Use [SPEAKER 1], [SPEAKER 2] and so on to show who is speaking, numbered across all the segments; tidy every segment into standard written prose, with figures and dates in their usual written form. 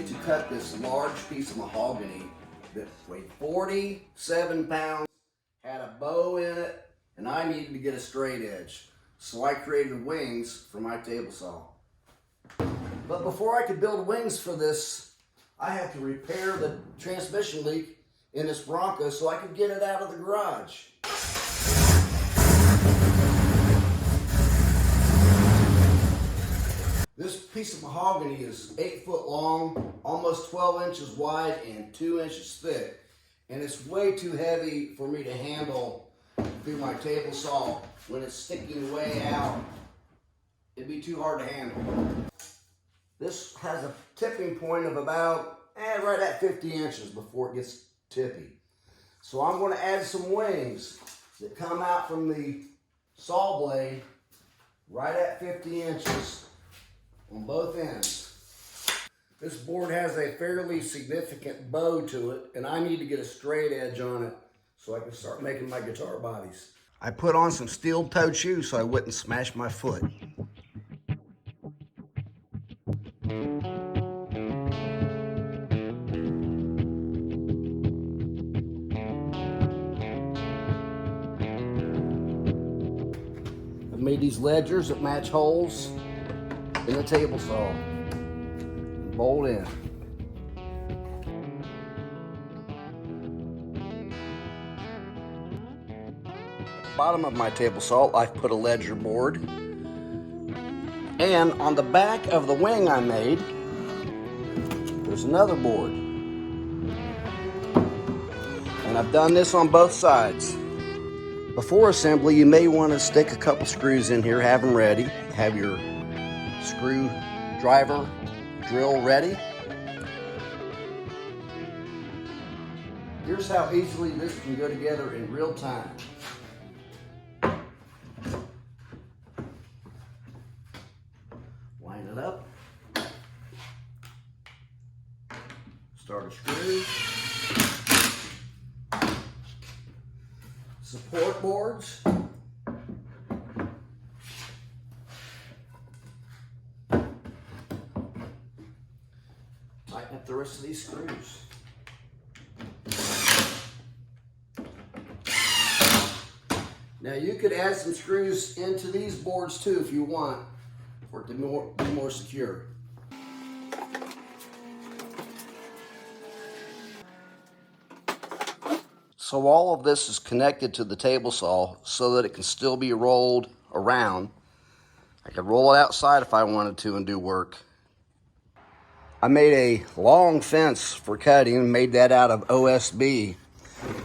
[SPEAKER 1] to cut this large piece of mahogany that weighed 47 pounds, had a bow in it, and I needed to get a straight edge. So I created wings for my table saw. But before I could build wings for this, I had to repair the transmission leak in this Bronco so I could get it out of the garage. This piece of mahogany is 8 foot long, almost 12 inches wide, and 2 inches thick. And it's way too heavy for me to handle through my table saw when it's sticking way out. It'd be too hard to handle. This has a tipping point of about right at 50 inches before it gets tippy. So I'm going to add some wings that come out from the saw blade right at 50 inches on both ends. This board has a fairly significant bow to it, and I need to get a straight edge on it so I can start making my guitar bodies. I put on some steel-toed shoes so I wouldn't smash my foot. I've made these ledgers that match holes in the table saw and bolt in. Bottom of my table saw, I've put a ledger board, and on the back of the wing I made, there's another board, and I've done this on both sides. Before assembly, you may want to stick a couple screws in here, have them ready, have your screwdriver drill ready. Here's how easily this can go together in real time. Line it up, start a screw, support boards, tighten up the rest of these screws. Now you could add some screws into these boards too if you want, for it to be more secure. So all of this is connected to the table saw so that it can still be rolled around. I could roll it outside if I wanted to and do work. I made a long fence for cutting, made that out of OSB,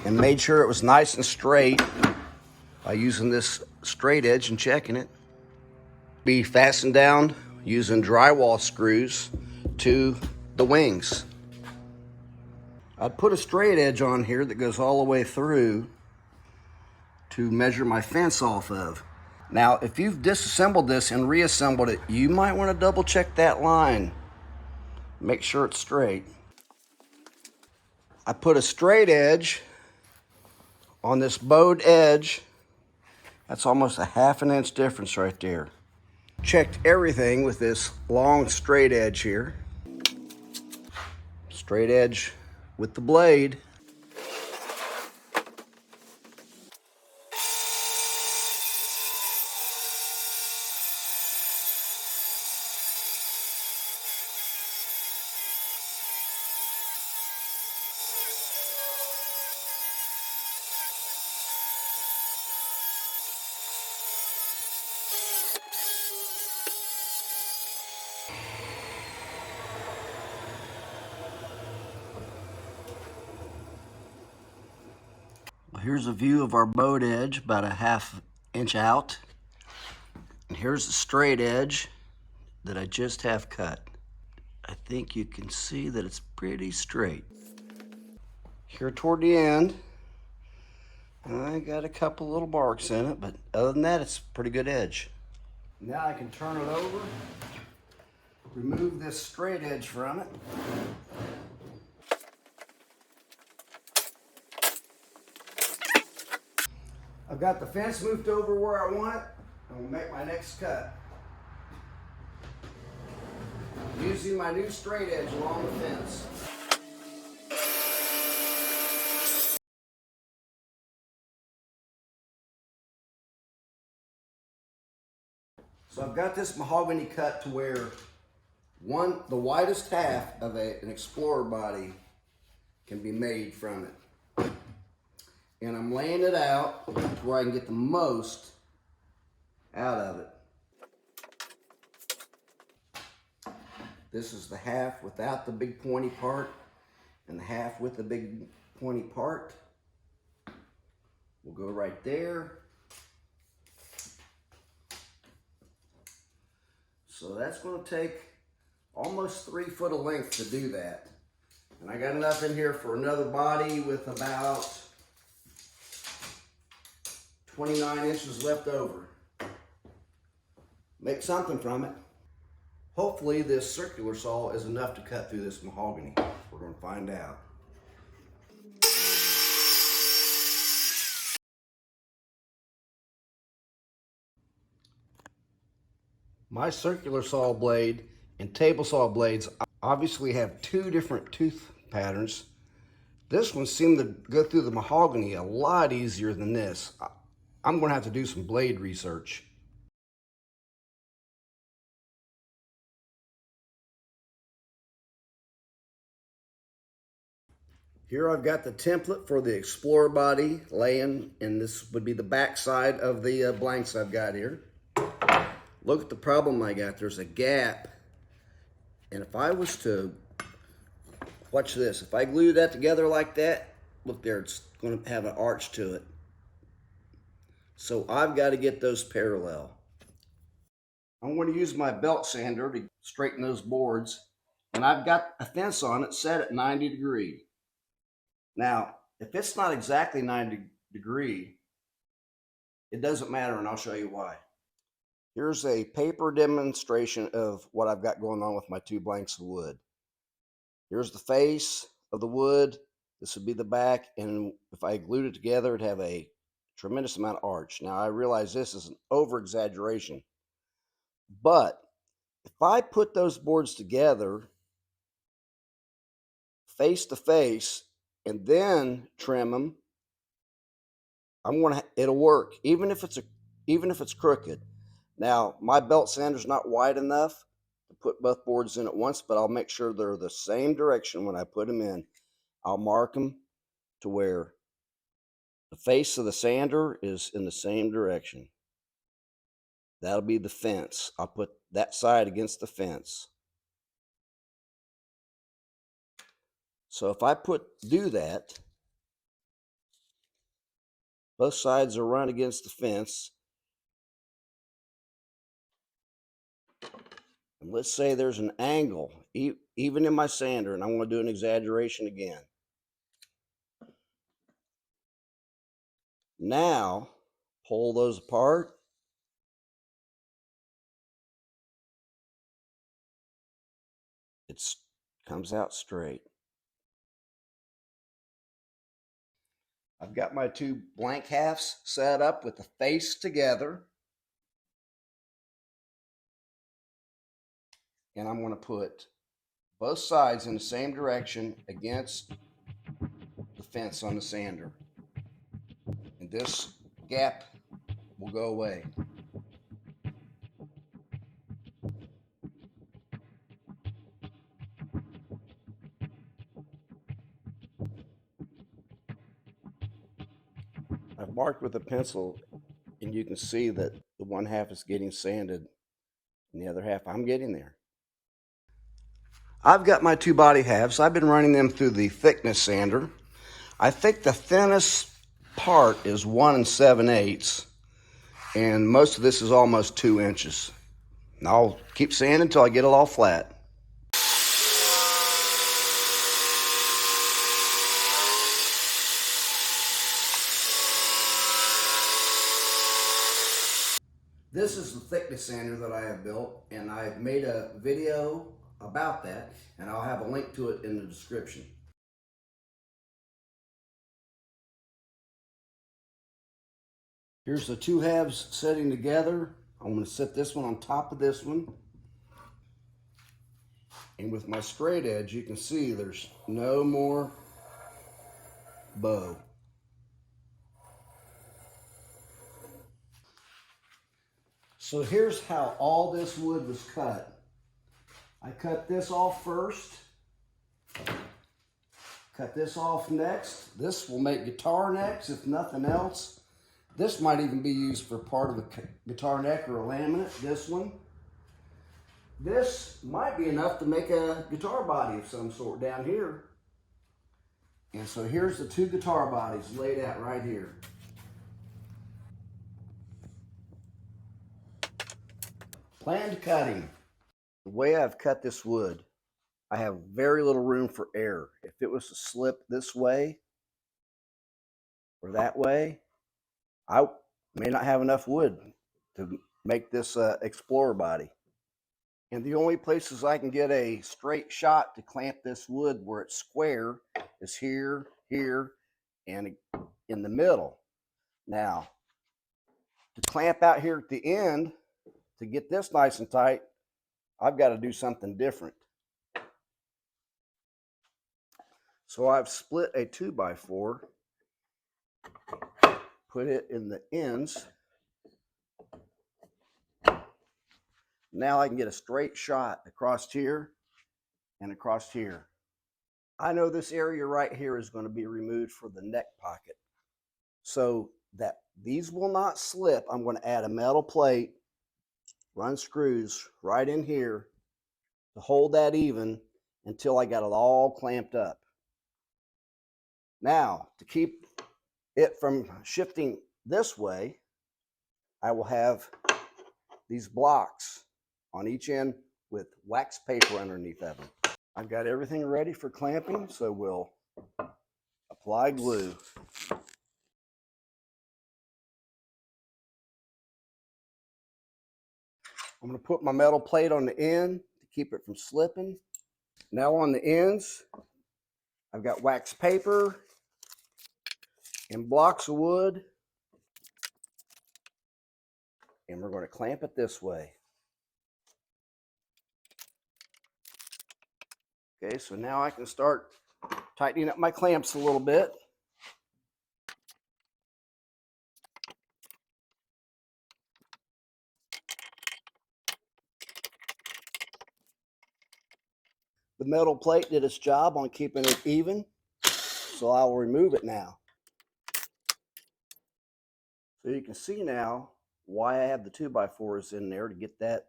[SPEAKER 1] and made sure it was nice and straight by using this straight edge and checking it. Be fastened down using drywall screws to the wings. I'd put a straight edge on here that goes all the way through to measure my fence off of. Now, if you've disassembled this and reassembled it, you might want to double check that line. Make sure it's straight. I put a straight edge on this bowed edge. That's almost a ½ an inch difference right there. Checked everything with this long straight edge here. Straight edge with the blade. Here's a view of our bowed edge, about a ½ inch out. And here's the straight edge that I just have cut. I think you can see that it's pretty straight. Here toward the end, I got a couple little marks in it, but other than that, it's a pretty good edge. Now I can turn it over, remove this straight edge from it. I've got the fence moved over where I want it. I'm gonna make my next cut. using my new straight edge along the fence. So I've got this mahogany cut to where the widest half of an Explorer body can be made from it. And I'm laying it out to where I can get the most out of it. This is the half without the big pointy part and the half with the big pointy part. We'll go right there. So that's going to take almost 3 foot of length to do that. And I got enough in here for another body with about 29 inches left over. Make something from it. Hopefully this circular saw is enough to cut through this mahogany. We're going to find out. My circular saw blade and table saw blades obviously have 2 different tooth patterns. This one seemed to go through the mahogany a lot easier than this. I'm going to have to do some blade research. Here I've got the template for the Explorer body laying, and this would be the back side of the blanks I've got here. Look at the problem I got. There's a gap, and if I was to, watch this, if I glue that together like that, look there, it's going to have an arch to it. So I've got to get those parallel. I'm going to use my belt sander to straighten those boards, and I've got a fence on it set at 90 degrees. Now, if it's not exactly 90 degrees, it doesn't matter, and I'll show you why. Here's a paper demonstration of what I've got going on with my 2 blanks of wood. Here's the face of the wood. This would be the back, and if I glued it together, it'd have a tremendous amount of arch. Now, I realize this is an over-exaggeration, but if I put those boards together face to face and then trim them, it'll work, even if it's crooked. Now, my belt sander's not wide enough to put both boards in at once, but I'll make sure they're the same direction when I put them in. I'll mark them to where the face of the sander is in the same direction. That'll be the fence. I'll put that side against the fence. So if I do that, both sides are run against the fence. And let's say there's an angle, even in my sander, and I'm going to do an exaggeration again. Now, pull those apart. It comes out straight. I've got my 2 blank halves set up with the face together. And I'm going to put both sides in the same direction against the fence on the sander. And this gap will go away. I've marked with a pencil, and you can see that the 1 half is getting sanded and the other half I'm getting there. I've got my 2 body halves. I've been running them through the thickness sander. I think the thinnest part is 1 7/8, and most of this is almost 2 inches. And I'll keep sanding until I get it all flat. This is the thickness sander that I have built, and I've made a video about that, and I'll have a link to it in the description. Here's the 2 halves setting together. I'm going to set this one on top of this one. And with my straight edge, you can see there's no more bow. So here's how all this wood was cut. I cut this off first. Cut this off next. This will make guitar necks, if nothing else. This might even be used for part of a guitar neck or a laminate, this one. This might be enough to make a guitar body of some sort down here. And so here's the two guitar bodies laid out right here. Planned cutting. The way I've cut this wood, I have very little room for error. If it was to slip this way or that way, I may not have enough wood to make this Explorer body. And the only places I can get a straight shot to clamp this wood where it's square is here, here, and in the middle. Now, to clamp out here at the end, to get this nice and tight, I've got to do something different. So I've split a 2x4, put it in the ends. Now I can get a straight shot across here and across here. I know this area right here is going to be removed for the neck pocket. So that these will not slip, I'm going to add a metal plate, run screws right in here to hold that even until I got it all clamped up. Now, to keep it from shifting this way, I will have these blocks on each end with wax paper underneath of them. I've got everything ready for clamping, so we'll apply glue. I'm going to put my metal plate on the end to keep it from slipping. Now on the ends, I've got wax paper and blocks of wood, and we're going to clamp it this way. Okay, so now I can start tightening up my clamps a little bit. The metal plate did its job on keeping it even, so I'll remove it now. So you can see now why I have the 2x4s in there, to get that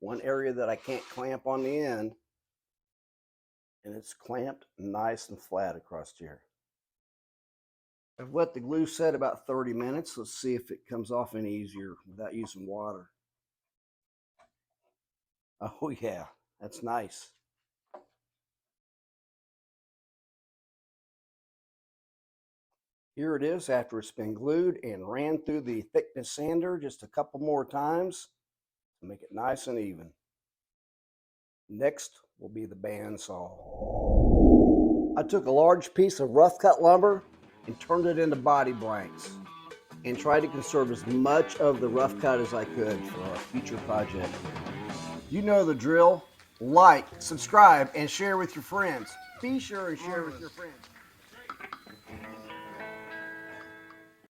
[SPEAKER 1] one area that I can't clamp on the end, and it's clamped nice and flat across here. I've let the glue set about 30 minutes. Let's see if it comes off any easier without using water. Oh yeah, that's nice. Here it is after it's been glued and ran through the thickness sander just a couple more times to make it nice and even. Next will be the bandsaw. I took a large piece of rough cut lumber and turned it into body blanks and tried to conserve as much of the rough cut as I could for a future project. You know the drill. Like, subscribe, and share with your friends. Be sure and share with your friends.